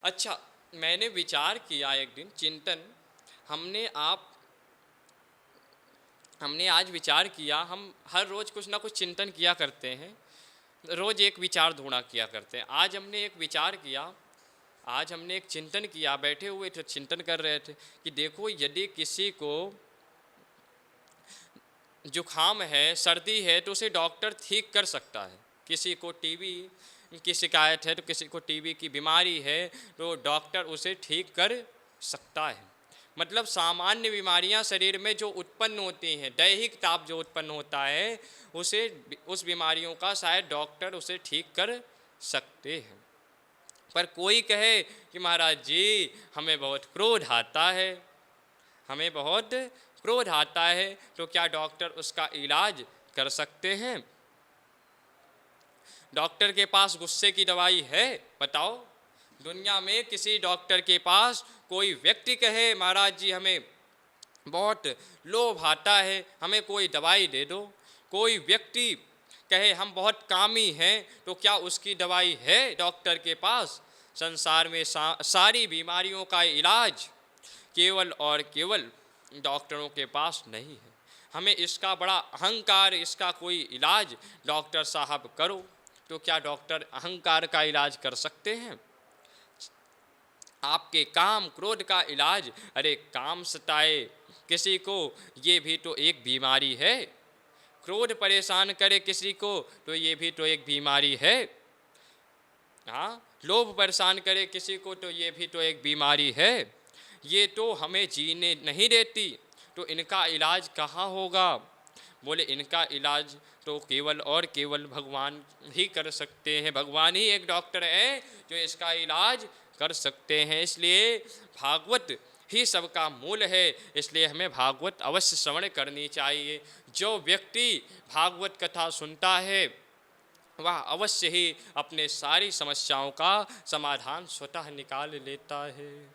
अच्छा, मैंने विचार किया एक दिन चिंतन हमने आप हमने आज विचार किया हम हर रोज़ कुछ ना कुछ चिंतन किया करते हैं, रोज़ एक विचार ढूँढा किया करते हैं। आज हमने एक विचार किया, आज हमने एक चिंतन किया, बैठे हुए थे, चिंतन कर रहे थे कि देखो यदि किसी को जुखाम है, सर्दी है तो उसे डॉक्टर ठीक कर सकता है। किसी को टीबी की शिकायत है तो किसी को टीबी की बीमारी है तो डॉक्टर उसे ठीक कर सकता है। मतलब सामान्य बीमारियां शरीर में जो उत्पन्न होती हैं, दैहिक ताप जो उत्पन्न होता है, उसे उस बीमारियों का शायद डॉक्टर उसे ठीक कर सकते हैं। पर कोई कहे कि महाराज जी हमें बहुत क्रोध आता है, हमें बहुत क्रोध आता है, तो क्या डॉक्टर उसका इलाज कर सकते हैं? डॉक्टर के पास गुस्से की दवाई है? बताओ, दुनिया में किसी डॉक्टर के पास कोई व्यक्ति कहे महाराज जी हमें बहुत लोभ आता है, हमें कोई दवाई दे दो। कोई व्यक्ति कहे हम बहुत कामी हैं, तो क्या उसकी दवाई है डॉक्टर के पास? संसार में सारी बीमारियों का इलाज केवल और केवल डॉक्टरों के पास नहीं है। हमें इसका बड़ा अहंकार, इसका कोई इलाज डॉक्टर साहब करो, तो क्या डॉक्टर अहंकार का इलाज कर सकते हैं? आपके काम क्रोध का इलाज, अरे काम सताए किसी को, ये भी तो एक बीमारी है। क्रोध परेशान करे किसी को तो ये भी तो एक बीमारी है। हाँ, लोभ परेशान करे किसी को तो ये भी तो एक बीमारी है। ये तो हमें जीने नहीं देती, तो इनका इलाज कहाँ होगा? बोले इनका इलाज तो केवल और केवल भगवान ही कर सकते हैं। भगवान ही एक डॉक्टर है जो इसका इलाज कर सकते हैं। इसलिए भागवत ही सबका मूल है, इसलिए हमें भागवत अवश्य श्रवण करनी चाहिए। जो व्यक्ति भागवत कथा सुनता है वह अवश्य ही अपने सारी समस्याओं का समाधान स्वतः निकाल लेता है।